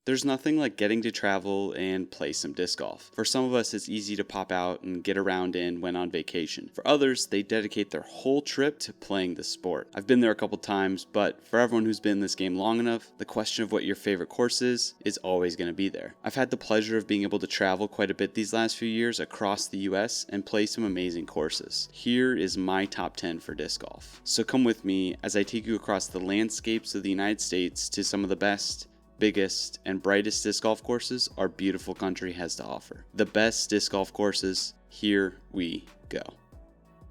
There's nothing like getting to travel and play some disc golf. For some of us, it's easy to pop out and get around in when on vacation. For others, they dedicate their whole trip to playing the sport. I've been there a couple times, but for everyone who's been in this game long enough, the question of what your favorite course is always going to be there. I've had the pleasure of being able to travel quite a bit these last few years across the US and play some amazing courses. Here is my top 10 for disc golf. So come with me as I take you across the landscapes of the United States to some of the best, biggest, and brightest disc golf courses our beautiful country has to offer. The best disc golf courses, here we go.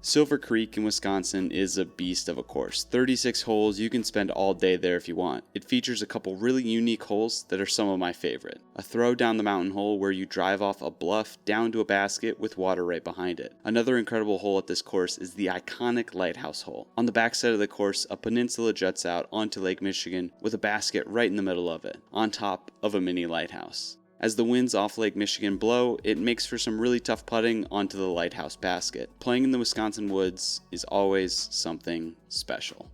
Silver Creek in Wisconsin is a beast of a course. 36 holes, you can spend all day there if you want. It features a couple really unique holes that are some of my favorite. A throw down the mountain hole where you drive off a bluff down to a basket with water right behind it. Another incredible hole at this course is the iconic lighthouse hole. On the backside of the course, a peninsula juts out onto Lake Michigan with a basket right in the middle of it, on top of a mini lighthouse. As the winds off Lake Michigan blow, it makes for some really tough putting onto the lighthouse basket. Playing in the Wisconsin woods is always something special.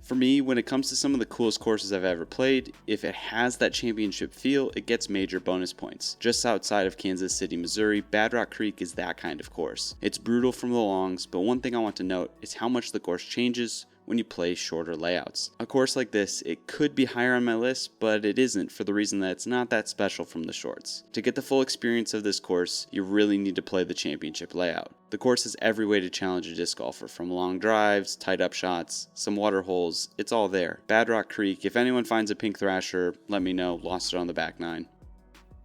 For me, when it comes to some of the coolest courses I've ever played, if it has that championship feel, it gets major bonus points. Just outside of Kansas City, Missouri, Bad Rock Creek is that kind of course. It's brutal from the longs, but one thing I want to note is how much the course changes when you play shorter layouts. A course like this, it could be higher on my list, but it isn't for the reason that it's not that special from the shorts. To get the full experience of this course, you really need to play the championship layout. The course has every way to challenge a disc golfer, from long drives, tight up shots, some water holes, it's all there. Bad Rock Creek, if anyone finds a pink thrasher, let me know, lost it on the back nine.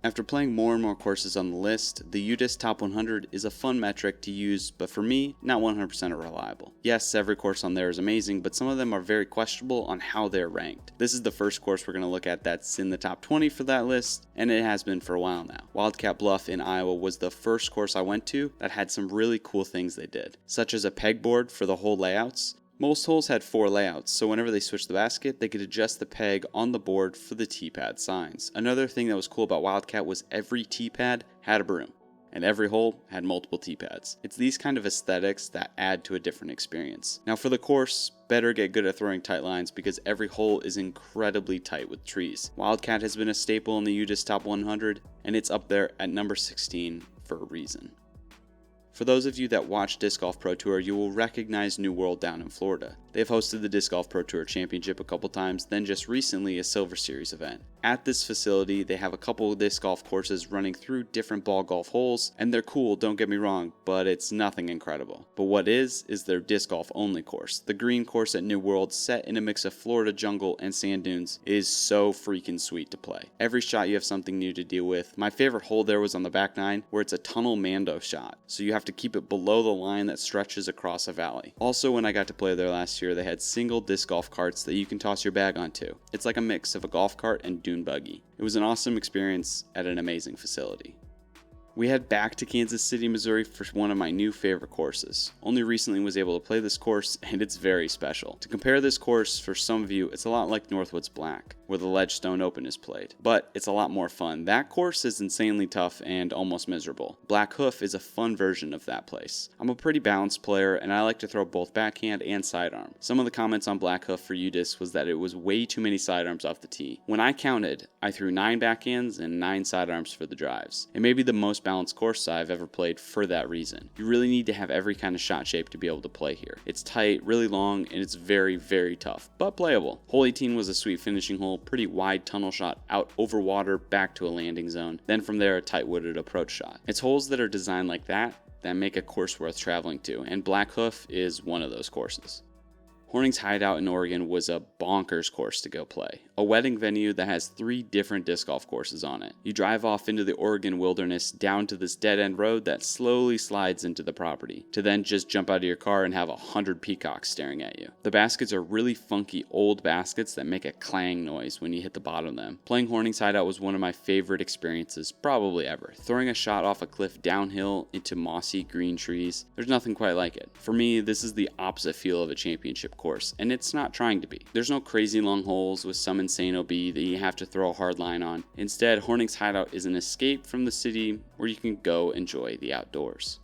After playing more and more courses on the list, the UDisc Top 100 is a fun metric to use, but for me, not 100% reliable. Yes, every course on there is amazing, but some of them are very questionable on how they're ranked. This is the first course we're going to look at that's in the top 20 for that list, and it has been for a while now. Wildcat Bluff in Iowa was the first course I went to that had some really cool things they did, such as a pegboard for the hole layouts. Most holes had 4 layouts, so whenever they switched the basket, they could adjust the peg on the board for the tee pad signs. Another thing that was cool about Wildcat was every tee pad had a broom, and every hole had multiple tee pads. It's these kind of aesthetics that add to a different experience. Now for the course, better get good at throwing tight lines because every hole is incredibly tight with trees. Wildcat has been a staple in the UDisc Top 100, and it's up there at number 16 for a reason. For those of you that watch Disc Golf Pro Tour, you will recognize New World down in Florida. They've hosted the Disc Golf Pro Tour Championship a couple times, then just recently a Silver Series event. At this facility, they have a couple of disc golf courses running through different ball golf holes, and they're cool, don't get me wrong, but it's nothing incredible. But what is their disc golf only course. The green course at New World, set in a mix of Florida jungle and sand dunes, is so freaking sweet to play. Every shot you have something new to deal with. My favorite hole there was on the back nine, where it's a tunnel mando shot, so you have to keep it below the line that stretches across a valley. Also, when I got to play there last year, they had single disc golf carts that you can toss your bag onto. It's like a mix of a golf cart and dune buggy. It was an awesome experience at an amazing facility. We head back to Kansas City, Missouri for one of my new favorite courses. Only recently was able to play this course, and it's very special. To compare this course, for some of you, it's a lot like Northwoods Black, where the Ledgestone Open is played. But it's a lot more fun. That course is insanely tough and almost miserable. Black Hoof is a fun version of that place. I'm a pretty balanced player, and I like to throw both backhand and sidearm. Some of the comments on Black Hoof for UDisc was that it was way too many sidearms off the tee. When I counted, I threw 9 backhands and 9 sidearms for the drives. It may be the most balanced course I've ever played for that reason. You really need to have every kind of shot shape to be able to play here. It's tight, really long, and it's very, very tough, but playable. Hole 18 was a sweet finishing hole, pretty wide tunnel shot out over water back to a landing zone. Then from there, a tight wooded approach shot. It's holes that are designed like that make a course worth traveling to, and Black Hoof is one of those courses. Horning's Hideout in Oregon was a bonkers course to go play. A wedding venue that has 3 different disc golf courses on it. You drive off into the Oregon wilderness down to this dead-end road that slowly slides into the property, to then just jump out of your car and have 100 peacocks staring at you. The baskets are really funky old baskets that make a clang noise when you hit the bottom of them. Playing Horning's Hideout was one of my favorite experiences probably ever. Throwing a shot off a cliff downhill into mossy green trees, there's nothing quite like it. For me, this is the opposite feel of a championship course, and it's not trying to be. There's no crazy long holes with some insane OB that you have to throw a hard line on. Instead, Horning's Hideout is an escape from the city where you can go enjoy the outdoors.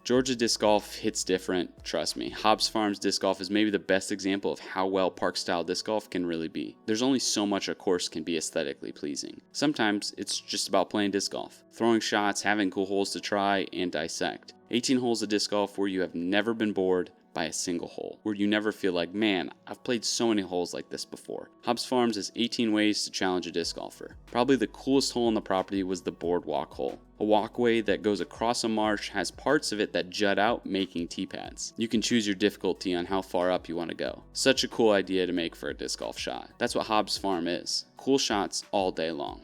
Georgia disc golf hits different, trust me. Hobbs Farms disc golf is maybe the best example of how well park-style disc golf can really be. There's only so much a course can be aesthetically pleasing. Sometimes it's just about playing disc golf, throwing shots, having cool holes to try and dissect. 18 holes of disc golf where you have never been bored by a single hole, where you never feel like, man, I've played so many holes like this before. Hobbs Farms has 18 ways to challenge a disc golfer. Probably the coolest hole on the property was the boardwalk hole. A walkway that goes across a marsh has parts of it that jut out, making tee pads. You can choose your difficulty on how far up you want to go. Such a cool idea to make for a disc golf shot. That's what Hobbs Farm is. Cool shots all day long.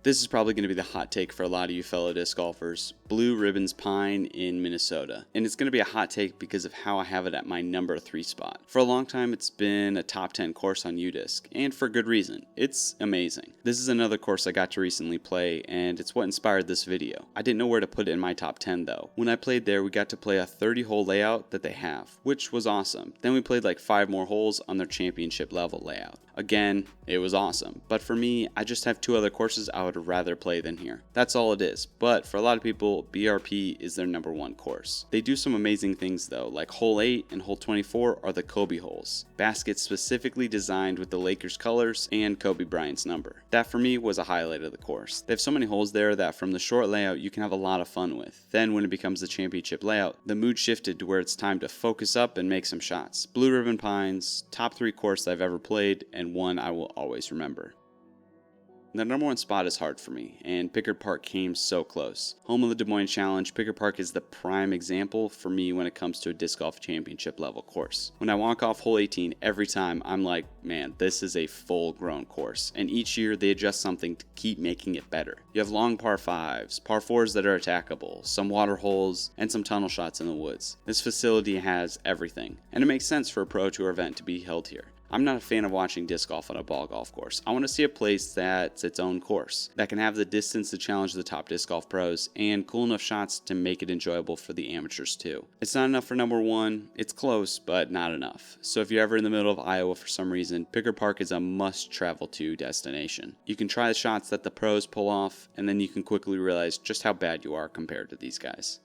This is probably going to be the hot take for a lot of you fellow disc golfers. Blue Ribbons Pine in Minnesota. And it's going to be a hot take because of how I have it at my number 3 spot. For a long time, it's been a top 10 course on UDisc, and for good reason. It's amazing. This is another course I got to recently play, and it's what inspired this video. I didn't know where to put it in my top 10 though. When I played there, we got to play a 30-hole layout that they have, which was awesome. Then we played like 5 more holes on their championship level layout. Again, it was awesome. But for me, I just have 2 other courses I would rather play than here. That's all it is. But for a lot of people, BRP is their number 1 course. They do some amazing things though, like hole 8 and hole 24 are the Kobe holes. Baskets specifically designed with the Lakers colors and Kobe Bryant's number. That for me was a highlight of the course. They have so many holes there that from the short layout you can have a lot of fun with. Then when it becomes the championship layout, the mood shifted to where it's time to focus up and make some shots. Blue Ribbon Pines, top 3 course I've ever played, and one I will always remember. The number 1 spot is hard for me, and Pickard Park came so close. Home of the Des Moines Challenge, Pickard Park is the prime example for me when it comes to a disc golf championship level course. When I walk off hole 18 every time, I'm like, man, this is a full-grown course, and each year they adjust something to keep making it better. You have long par 5s, par 4s that are attackable, some water holes, and some tunnel shots in the woods. This facility has everything, and it makes sense for a Pro Tour event to be held here. I'm not a fan of watching disc golf on a ball golf course. I want to see a place that's its own course, that can have the distance to challenge the top disc golf pros, and cool enough shots to make it enjoyable for the amateurs too. It's not enough for number 1, it's close, but not enough. So if you're ever in the middle of Iowa for some reason, Pickard Park is a must travel to destination. You can try the shots that the pros pull off, and then you can quickly realize just how bad you are compared to these guys.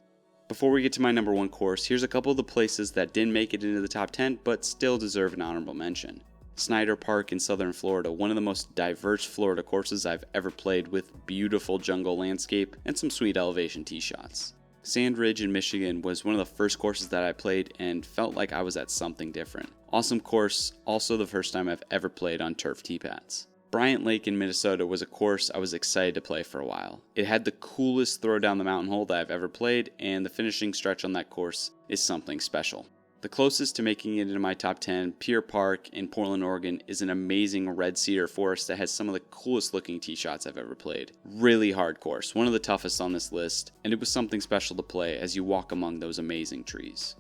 Before we get to my number 1 course, here's a couple of the places that didn't make it into the top 10 but still deserve an honorable mention. Snyder Park in southern Florida, one of the most diverse Florida courses I've ever played, with beautiful jungle landscape and some sweet elevation tee shots. Sand Ridge in Michigan was one of the first courses that I played and felt like I was at something different. Awesome course, also the first time I've ever played on turf tee pads. Bryant Lake in Minnesota was a course I was excited to play for a while. It had the coolest throw down the mountain hole that I've ever played, and the finishing stretch on that course is something special. The closest to making it into my top 10, Pier Park in Portland, Oregon, is an amazing red cedar forest that has some of the coolest looking tee shots I've ever played. Really hard course, one of the toughest on this list, and it was something special to play as you walk among those amazing trees.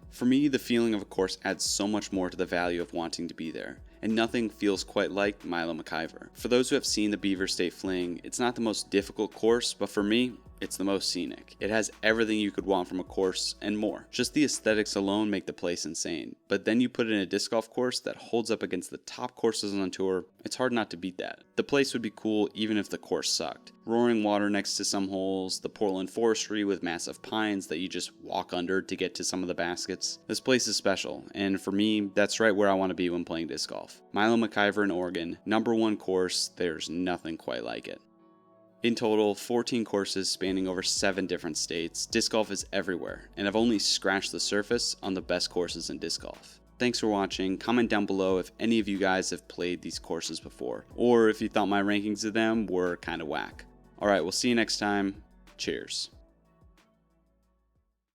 For me, the feeling of a course adds so much more to the value of wanting to be there, and nothing feels quite like Milo McIver. For those who have seen the Beaver State Fling, it's not the most difficult course, but for me, it's the most scenic. It has everything you could want from a course and more. Just the aesthetics alone make the place insane. But then you put it in a disc golf course that holds up against the top courses on the tour, it's hard not to beat that. The place would be cool even if the course sucked. Roaring water next to some holes, the Portland forestry with massive pines that you just walk under to get to some of the baskets. This place is special, and for me, that's right where I want to be when playing disc golf. Milo McIver in Oregon, number 1 course, there's nothing quite like it. In total, 14 courses spanning over 7 different states, disc golf is everywhere, and I've only scratched the surface on the best courses in disc golf. Thanks for watching. Comment down below if any of you guys have played these courses before, or if you thought my rankings of them were kinda whack. Alright, we'll see you next time. Cheers.